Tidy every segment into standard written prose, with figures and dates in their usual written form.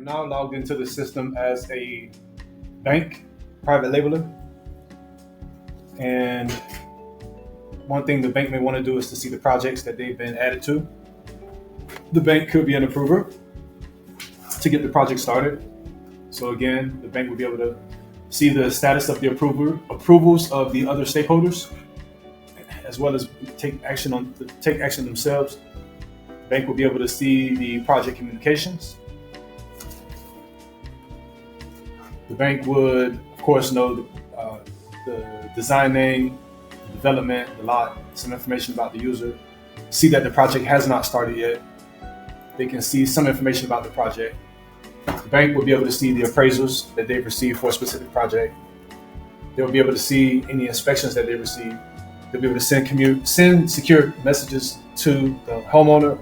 now logged into the system as a bank private labeler. And one thing the bank may want to do is to see the projects that they've been added to. The bank could be an approver to get the project started. So again, the bank will be able to see the status of the approvals of the other stakeholders, as well as take action themselves. The bank will be able to see the project communications. The bank would, of course, know the design name, the development, the lot, some information about the user. See that the project has not started yet. They can see some information about the project. The bank will be able to see the appraisals that they've received for a specific project. They'll be able to see any inspections that they received. They'll be able to send secure messages to the homeowner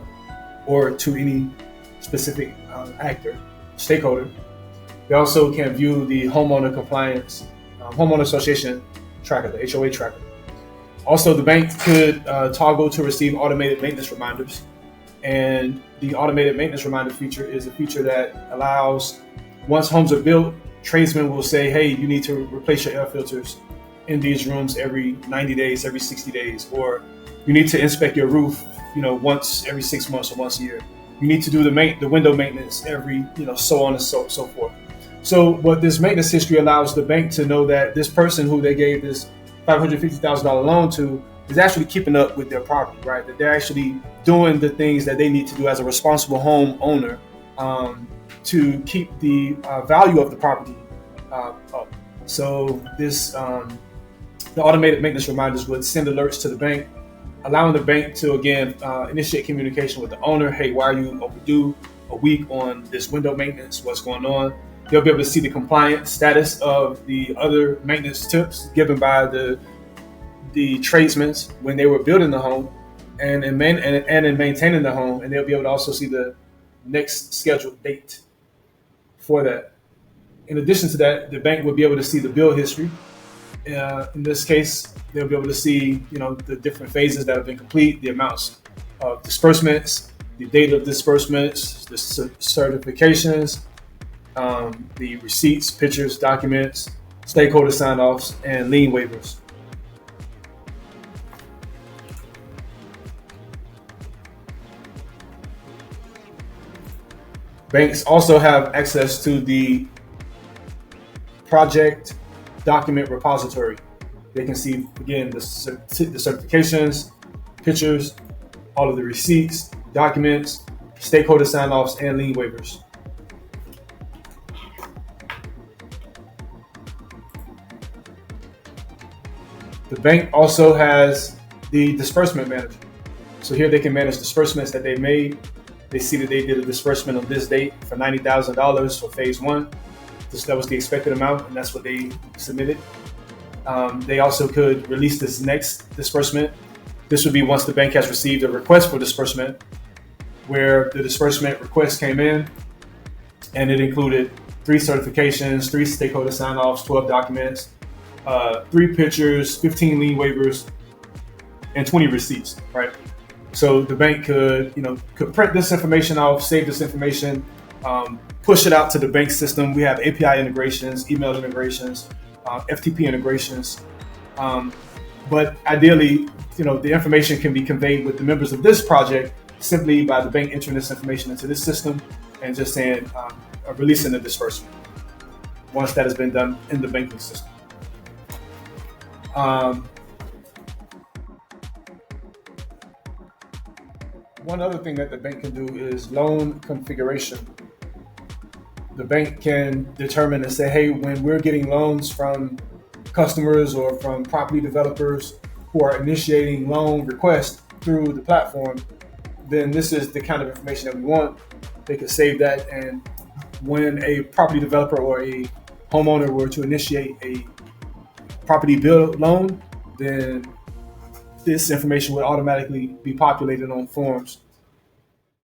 or to any specific actor, stakeholder. They also can view the homeowner compliance, homeowner association tracker, the HOA tracker. Also, the bank could toggle to receive automated maintenance reminders. And the automated maintenance reminder feature is a feature that allows, once homes are built, tradesmen will say, hey, you need to replace your air filters in these rooms every 90 days, every 60 days, or you need to inspect your roof, once every 6 months or once a year. You need to do the window maintenance every, so on and so forth. So what this maintenance history allows the bank to know that this person who they gave this $550,000 loan to is actually keeping up with their property, right? That they're actually doing the things that they need to do as a responsible homeowner to keep the value of the property up. So this, the automated maintenance reminders would send alerts to the bank, allowing the bank to, again, initiate communication with the owner. Hey, why are you overdue a week on this window maintenance? What's going on? They'll be able to see the compliance status of the other maintenance tips given by the tradesmen when they were building the home and in maintaining the home, and they'll be able to also see the next scheduled date for that. In addition to that, the bank will be able to see the bill history. In this case, they'll be able to see, the different phases that have been complete, the amounts of disbursements, the date of disbursements, the certifications, the receipts, pictures, documents, stakeholder sign-offs, and lien waivers. Banks also have access to the project document repository. They can see, again, the certifications, pictures, all of the receipts, documents, stakeholder sign-offs, and lien waivers. The bank also has the disbursement manager. So here they can manage disbursements that they made. They see that they did a disbursement on this date for $90,000 for phase one. That was the expected amount, and that's what they submitted. They also could release this next disbursement. This would be once the bank has received a request for disbursement, where the disbursement request came in, and it included 3 certifications, 3 stakeholder sign-offs, 12 documents, 3 pictures, 15 lien waivers, and 20 receipts, right? So the bank could print this information off, save this information, push it out to the bank system. We have API integrations, email integrations, FTP integrations. But ideally, the information can be conveyed with the members of this project simply by the bank entering this information into this system and just saying, releasing the disbursement once that has been done in the banking system. One other thing that the bank can do is loan configuration. The bank can determine and say, hey, when we're getting loans from customers or from property developers who are initiating loan requests through the platform, then this is the kind of information that we want. They could save that, and when a property developer or a homeowner were to initiate a property build loan, then this information would automatically be populated on forms